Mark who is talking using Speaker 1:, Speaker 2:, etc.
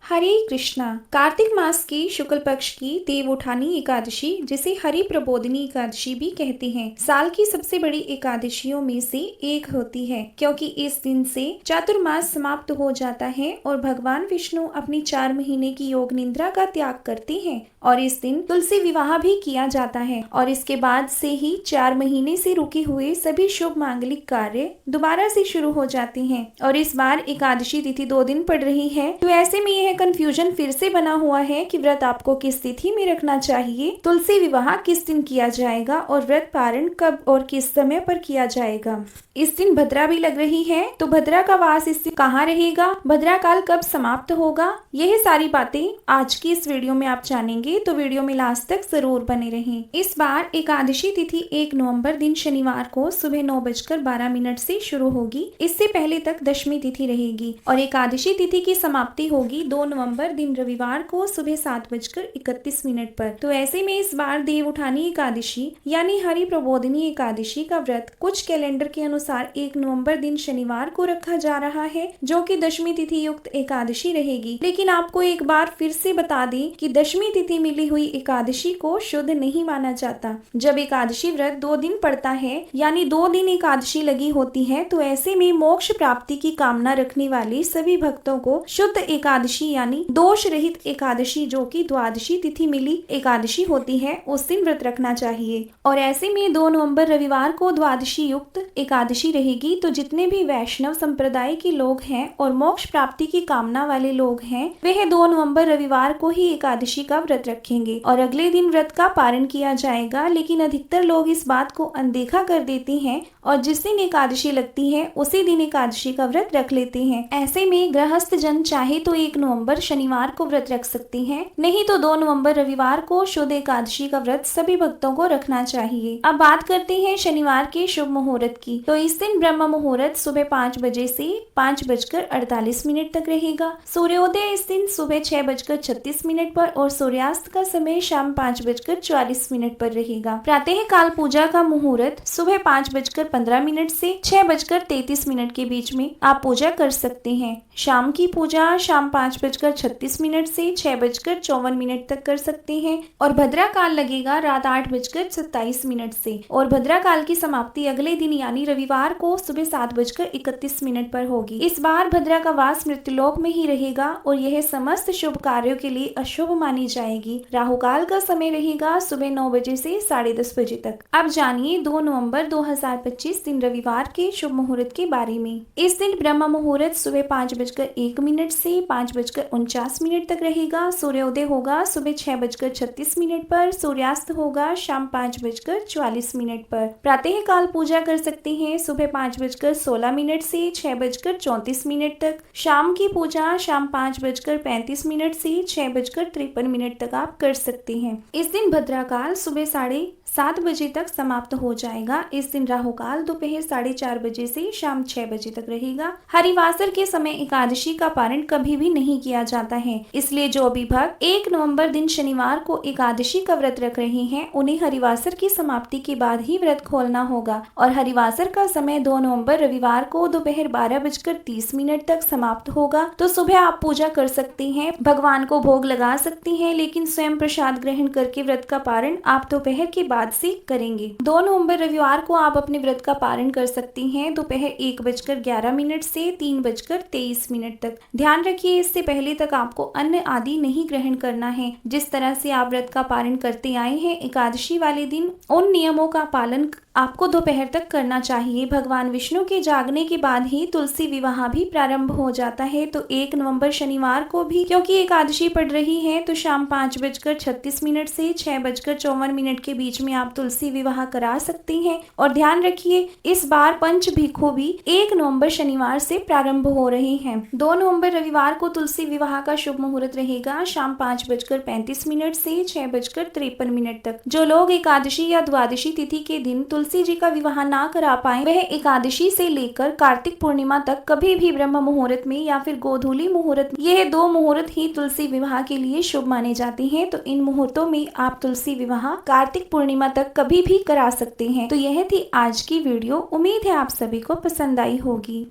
Speaker 1: हरे कृष्णा। कार्तिक मास की शुक्ल पक्ष की देवउठानी एकादशी, जिसे हरि प्रबोधिनी एकादशी भी कहते हैं, साल की सबसे बड़ी एकादशियों में से एक होती है, क्योंकि इस दिन से चातुर्मास समाप्त हो जाता है और भगवान विष्णु अपनी 4 महीने की योग निद्रा का त्याग करते हैं। और इस दिन तुलसी विवाह भी किया जाता है और इसके बाद से ही 4 महीने से रुके हुए सभी शुभ मांगलिक कार्य दोबारा से शुरू हो जाते हैं। और इस बार एकादशी तिथि 2 दिन पड़ रही है, तो ऐसे में यह कंफ्यूजन फिर से बना हुआ है कि व्रत आपको किस तिथि में रखना चाहिए, तुलसी विवाह किस दिन किया जाएगा और व्रत पारण कब और किस समय पर किया जाएगा। इस दिन भद्रा भी लग रही है, तो भद्रा का वास इस दिन कहाँ रहेगा, भद्रा काल कब समाप्त होगा, यह सारी बातें आज की इस वीडियो में आप जानेंगे, तो वीडियो में लास्ट तक जरूर बने रहें। इस बार एकादशी तिथि 1 नवंबर दिन शनिवार को सुबह 9:12 से शुरू होगी। इससे पहले तक दशमी तिथि रहेगी और एकादशी तिथि की समाप्ति होगी 2 नवंबर दिन रविवार को सुबह 7:31 पर। तो ऐसे में इस बार देव उठानी एकादशी यानी हरि प्रबोधिनी एकादशी का व्रत कुछ कैलेंडर के अनुसार 1 नवंबर दिन शनिवार को रखा जा रहा है, जो कि दशमी तिथि युक्त एकादशी रहेगी। लेकिन आपको एक बार फिर से बता दें कि दशमी तिथि मिली हुई एकादशी को शुद्ध नहीं माना जाता। जब एकादशी व्रत 2 दिन पड़ता है यानी 2 दिन एकादशी लगी होती है, तो ऐसे में मोक्ष प्राप्ति की कामना रखने वाले सभी भक्तों को शुद्ध एकादशी यानी दोष रहित एकादशी, जो कि द्वादशी तिथि मिली एकादशी होती है, उस दिन व्रत रखना चाहिए। और ऐसे में 2 नवंबर रविवार को द्वादशी युक्त एकादशी रहेगी, तो जितने भी वैष्णव संप्रदाय के लोग हैं और मोक्ष प्राप्ति की कामना वाले लोग हैं, वह 2 नवंबर रविवार को ही एकादशी का व्रत रखेंगे और अगले दिन व्रत का पारण किया जाएगा। लेकिन अधिकतर लोग इस बात को अनदेखा कर देते हैं और जिस दिन एकादशी लगती है उसी दिन एकादशी का व्रत रख लेते हैं। ऐसे में गृहस्थ जन चाहे तो 1 नवंबर शनिवार को व्रत रख सकते हैं, नहीं तो 2 नवंबर रविवार को शुद्ध एकादशी का व्रत सभी भक्तों को रखना चाहिए। अब बात करते हैं शनिवार के शुभ मुहूर्त की। तो इस दिन ब्रह्म मुहूर्त सुबह 5 बजे से 5:48 तक रहेगा। सूर्योदय इस दिन सुबह 6:36 पर और सूर्यास्त का समय शाम 5:44 पर रहेगा। प्रातः काल पूजा का मुहूर्त सुबह 5:15 से 6:33 के बीच में आप पूजा कर सकते हैं। शाम की पूजा शाम 5:36 से 6:54 तक कर सकते हैं और भद्रा काल लगेगा रात 8:27 से और भद्रा काल की समाप्ति अगले दिन यानी रविवार को सुबह 7:31 पर होगी। इस बार भद्रा का वास मृत्युलोक में ही रहेगा और यह समस्त शुभ कार्यों के लिए अशुभ मानी जाएगी। राहु काल का समय रहेगा सुबह 9 बजे से 10:30 बजे तक। अब जानिए 2 नवंबर 2025 दिन रविवार के शुभ मुहूर्त के बारे में। इस दिन ब्रह्म मुहूर्त सुबह 5:01 से 5:49 तक रहेगा। सूर्योदय होगा सुबह 6:36 पर, सूर्यास्त होगा शाम 5:44 पर। प्रातः काल पूजा कर सकते हैं सुबह 5:16 से 6:34 तक। शाम की पूजा शाम 5:35 से 6:53 तक आप कर सकते हैं। इस दिन भद्रा काल सुबह 7:30 बजे तक समाप्त हो जाएगा। इस दिन राहु काल दोपहर 4:30 बजे से शाम 6 बजे तक रहेगा। हरिवासर के समय एकादशी का पारण कभी भी नहीं किया जाता है, इसलिए जो भी भक्त 1 नवंबर दिन शनिवार को एकादशी का व्रत रख रहे हैं, उन्हें हरिवासर की समाप्ति के बाद ही व्रत खोलना होगा। और हरिवासर का समय 2 नवंबर रविवार को दोपहर 12:30 तक समाप्त होगा। तो सुबह आप पूजा कर सकते हैं, भगवान को भोग लगा सकते हैं, लेकिन स्वयं प्रसाद ग्रहण करके व्रत का पारण आप दोपहर के बाद से करेंगे। 2 नवंबर रविवार को आप अपने व्रत का पारण कर सकती हैं दोपहर 1:11 से 3:23 तक। ध्यान रखिए, इससे पहले तक आपको अन्न आदि नहीं ग्रहण करना है। जिस तरह से आप व्रत का पारण करते आए हैं एकादशी वाले दिन, उन नियमों का पालन आपको दोपहर तक करना चाहिए। भगवान विष्णु के जागने के बाद ही तुलसी विवाह भी प्रारंभ हो जाता है। तो 1 नवंबर शनिवार को भी क्योंकि एकादशी पड़ रही है, तो शाम 5:36 से 6:54 के बीच में आप तुलसी विवाह करा सकते हैं। और ध्यान रखिए, इस बार पंच भिक्षु भी 1 नवंबर शनिवार से प्रारंभ हो रहे हैं। 2 नवंबर रविवार को तुलसी विवाह का शुभ मुहूर्त रहेगा शाम 5:35 से 6:53 तक। जो लोग एकादशी या द्वादशी तिथि के दिन तुलसी जी का विवाह ना करा पाए, वह एकादशी से लेकर कार्तिक पूर्णिमा तक कभी भी ब्रह्म मुहूर्त में या फिर गोधूली मुहूर्त, यह 2 मुहूर्त ही तुलसी विवाह के लिए शुभ माने जाते हैं। तो इन मुहूर्तों में आप तुलसी विवाह कार्तिक पूर्णिमा तक कभी भी करा सकते हैं। तो यह थी आज की वीडियो। उम्मीद है आप सभी को पसंद आई होगी।